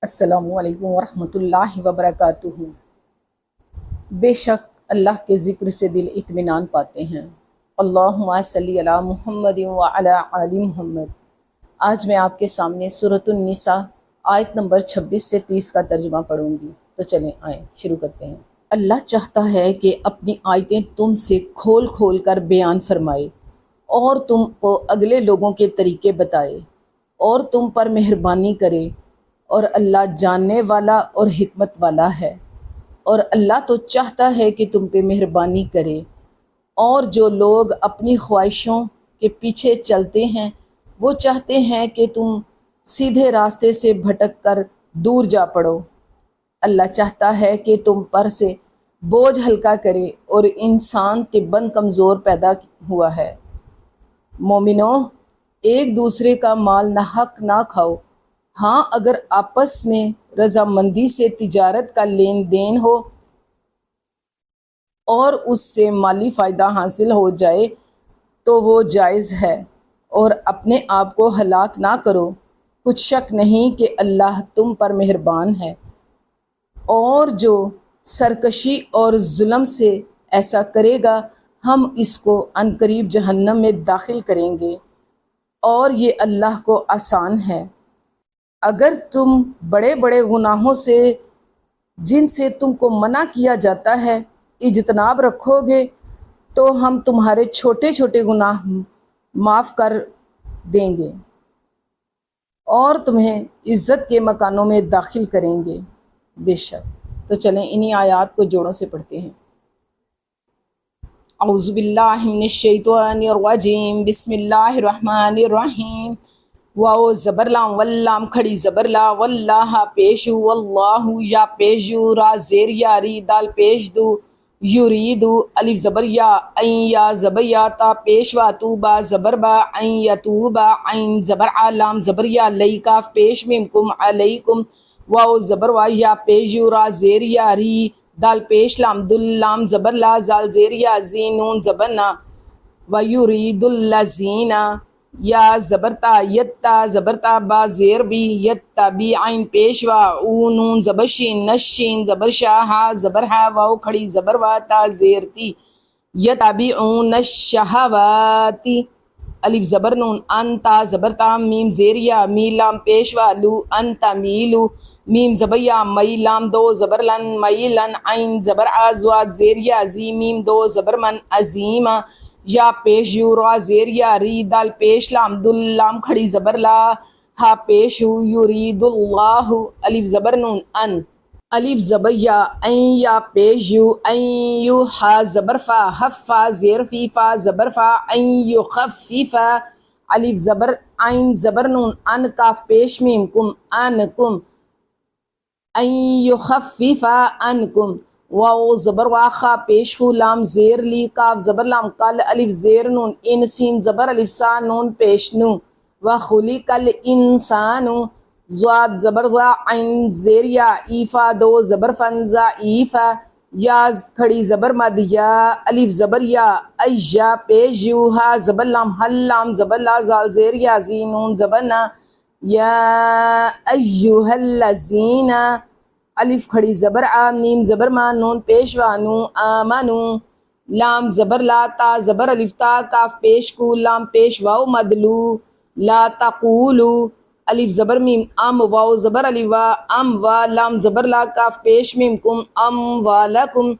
السلام علیکم ورحمۃ اللہ وبرکاتہ۔ بے شک اللہ کے ذکر سے دل اطمینان پاتے ہیں۔ اللہم صلی علی محمد وعلی آل محمد۔ آج میں آپ کے سامنے سورۃ النساء آیت نمبر 26 سے 30 کا ترجمہ پڑھوں گی، تو چلیں آئیں شروع کرتے ہیں۔ اللہ چاہتا ہے کہ اپنی آیتیں تم سے کھول کھول کر بیان فرمائے اور تم کو اگلے لوگوں کے طریقے بتائے اور تم پر مہربانی کرے، اور اللہ جاننے والا اور حکمت والا ہے۔ اور اللہ تو چاہتا ہے کہ تم پہ مہربانی کرے، اور جو لوگ اپنی خواہشوں کے پیچھے چلتے ہیں وہ چاہتے ہیں کہ تم سیدھے راستے سے بھٹک کر دور جا پڑو۔ اللہ چاہتا ہے کہ تم پر سے بوجھ ہلکا کرے، اور انسان طبعاً کمزور پیدا ہوا ہے۔ مومنوں، ایک دوسرے کا مال ناحق نہ کھاؤ، ہاں اگر آپس میں رضامندی سے تجارت کا لین دین ہو اور اس سے مالی فائدہ حاصل ہو جائے تو وہ جائز ہے، اور اپنے آپ کو ہلاک نہ کرو، کچھ شک نہیں کہ اللہ تم پر مہربان ہے۔ اور جو سرکشی اور ظلم سے ایسا کرے گا ہم اس کو عنقریب جہنم میں داخل کریں گے، اور یہ اللہ کو آسان ہے۔ اگر تم بڑے بڑے گناہوں سے جن سے تم کو منع کیا جاتا ہے اجتناب رکھو گے تو ہم تمہارے چھوٹے چھوٹے گناہ معاف کر دیں گے اور تمہیں عزت کے مکانوں میں داخل کریں گے بے شک۔ تو چلیں انہی آیات کو جوڑوں سے پڑھتے ہیں۔ اعوذ باللہ من الشیطان الرجیم، بسم اللہ الرحمن الرحیم۔ واو زبر لام واللام کھڑی زبر لا واللہ پیشو واللہ یا پیشو را زیر یاری دال پیش دو یریدو الف زبر یا عین یا زبر یا تا پیشوا تو با زبر با عین یتوبا عین زبر لام زبر یا لئی کاف پیش منکم علیکم واو زبر وا یا پیشو را زیر یاری دال پیش لام دل لام زبر لا زال زیر یا زینون زبر نا ویرید الذین یا زبرتا یتا زبرتا با زیر بی یتا بی عین پیشوا او نون زبرشین نشین زبرشا ہا زبرہا واو کھڑی زبر وا تا زیرتی یتا بی اون الشہواتی الف زبر نون انتا زبرتا میم زیریا میلام پیشوا لو انتا میلو میم زبیا مئی لام دو زبر لن مئی لن عین زبر آزواد زیریا زی میم دو زبر من عظیمہ یا پیش یو را زیر یا ری دال پیش لام دل لام کھڑی زبر لا ہا پیش ہو یرید اللہ الف زبر نون ان الف زبر یا این یا پیش یو این یو ہا زبر فا حفا زیر فی فا زبر فا این یو خفیفا الف زبر عین زبر نون ان کاف پیش میم کم ان کم این یو خفیفا ان کم واو زبر واخا پیش خو لام زیر لی کاف زبر لام کل الف زیر نون ان سین زبر الف سا نون پیش نو وخلق الانسان زواد زبر زا عین زیر یا ایفا دو زبر فن زا ایفا یا کھڑی زبر مد یا الف زبر یا ایجا پیش یو ہا زبر لام حل لام زبر لا زال زیر یا زینون زبر نا یا ایوہ الذین الف کھڑی زبر آ نیم زبر ما نون پیشوا نو آمنو لام زبر لا تا زبر الف تا کاف پیش کو لام پیش واو مدلو لا تقولو الف زبر میم ام واو زبر الف وا ام وا لام زبر لا کاف پیش میم کم ام والکم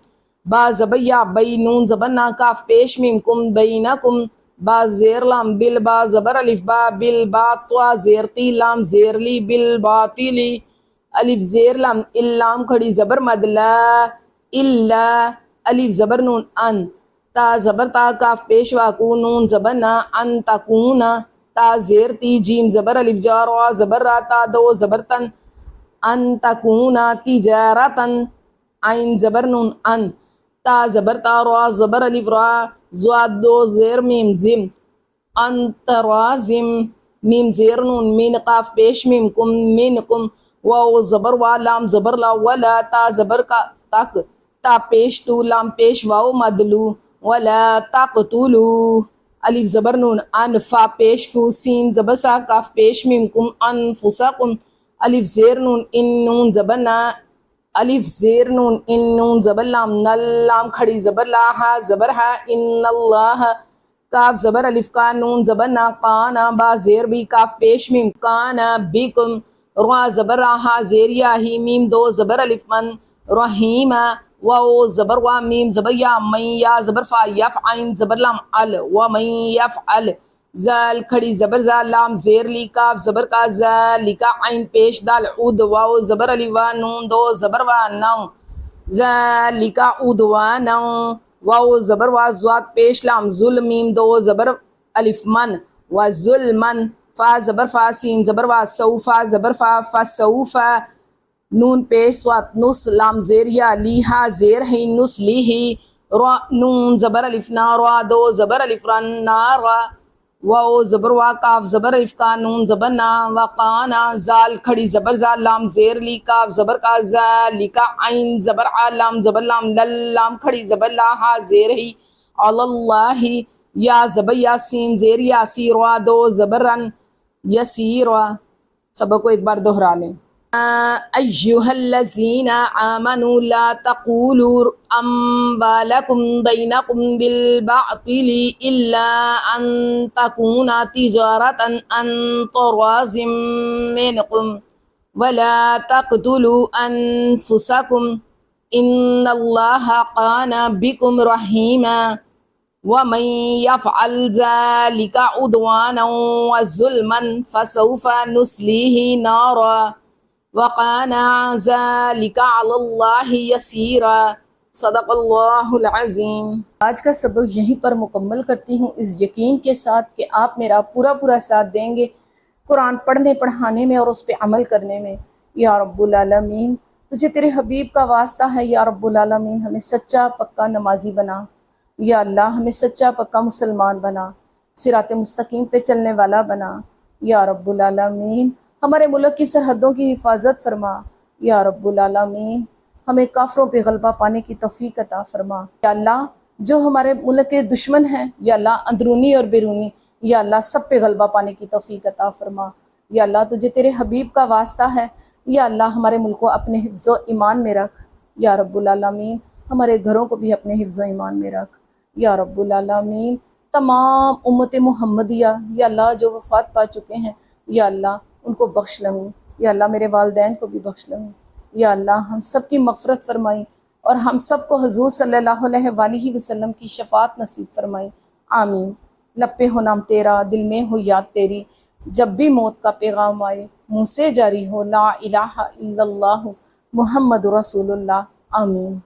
با زبر یا بی نون زبر نا کاف پیش میم کم بینکم با زیر لام بل با زبر الف با بل با طوا زیر تی لام زیر لی بل باطلی الف زیر لام اللام کھڑی زبر مد لا الا الف زبر نون ان تا زبر تا کاف پیشوا کو نون زبر نا ان تکونا تا زیر تی جیم زبر الف جار وا زبر را تا دو زبر تن ان تکونا تجارتن عین زبر نون ان تا زبر تا را زبر الف را زواد دو زیر میم زم ان ترازم میم زیر نون مین قاف پیش میم کم مین کم واو زبر وا لام زبر لا ولا تا زبر کا تک تا پیش تو لام پیش واو مدلو ولا تقتلو الف زبر نون ان فا پیش فو سین زبر سا کاف پیش میم کم انفسکم الف زیر نون ان نون زبر نا، الف زیر نون ان نون زبر لام، نل لام کھڑی زبر لا، ہا زبر ہا، ان اللہ، کاف زبر الف کا، نون زبر نا، قانا، با زیر بی، کاف پیش میم، کانا بکم، را زبر را، ہا زیر یا ہی، میم دو زبر الف من، رحیمہ، واو زبر وا، میم زبر یا، من یا زبر فا، یف عین زبر لام ال، ومن یفعل، زال کھڑی زبر زا، لام زیر لی، کاف زبر کا، ذالک عین پیش دال، عود واو زبر علی وا، نون دو زبر وا، نو، ذالک عدوانو، واو زبر وا، زواد پیش لام، ظلم، میم دو زبر الف من، و ظلمن، فا زبر فا، سین زبر وا، سوفا زبر فا، فسوفا، نون پیش سوات، نس لام زیر یا، لی ہا زیر ہی، نس لی ہی، را نون زبر الف نا، را دو زبر الف رن، نارا، واو زبر وا، کاف زبر الف کا، نون زبر نا، وقانا، زال کھڑی زبر زا، لام زیر لی، کاف زبر کا، ذالک عین زبر ع، لام زبر لام، لل لام کھڑی زبر لا، ہا زیر ہی، اللہ، یا زبر یا، سین زیر یا، سی، را دو زبر رن، یسیرا، سبق کو ایک بار دہرا لیں۔ أيها الذين آمنوا لا تقولوا أموالكم بينكم بالباطل إلا أن تكون تجارة عن تراض منكم ولا تقتلوا أنفسكم إن الله كان بكم رحيما ومن يفعل ذلك عدوانا وظلما فسوف نصليه نارا وَقَانَ ذَلِكَ عَلَى اللَّهِ يَسِيرًا، صدق اللہ العظیم۔ آج کا سبق یہیں پر مکمل کرتی ہوں، اس یقین کے ساتھ کہ آپ میرا پورا ساتھ دیں گے قرآن پڑھنے پڑھانے میں اور اس پہ عمل کرنے میں۔ یا رب العالمین، تجھے تیرے حبیب کا واسطہ ہے، یا رب العالمین ہمیں سچا پکا نمازی بنا، یا اللہ ہمیں سچا پکا مسلمان بنا، صراط مستقیم پہ چلنے والا بنا، یا رب العالمین ہمارے ملک کی سرحدوں کی حفاظت فرما، یا رب العالمین ہمیں کافروں پہ غلبہ پانے کی توفیق عطا فرما، یا اللہ جو ہمارے ملک کے دشمن ہیں، یا اللہ اندرونی اور بیرونی، یا اللہ سب پہ غلبہ پانے کی توفیق عطا فرما، یا اللہ تجھے تیرے حبیب کا واسطہ ہے، یا اللہ ہمارے ملک کو اپنے حفظ و ایمان میں رکھ، یا رب العالمین ہمارے گھروں کو بھی اپنے حفظ و ایمان میں رکھ، یا رب العالمین تمام امت محمدیہ یا اللہ جو وفات پا چکے ہیں، یا اللہ ان کو بخش لوں، یا اللہ میرے والدین کو بھی بخش لوں، یا اللہ ہم سب کی مغفرت فرمائی اور ہم سب کو حضور صلی اللہ علیہ وآلہ وسلم کی شفاعت نصیب فرمائی، آمین۔ لب پہ ہو نام تیرا، دل میں ہو یاد تیری، جب بھی موت کا پیغام آئے منہ سے جاری ہو لا الہ الا اللہ محمد رسول اللہ، آمین۔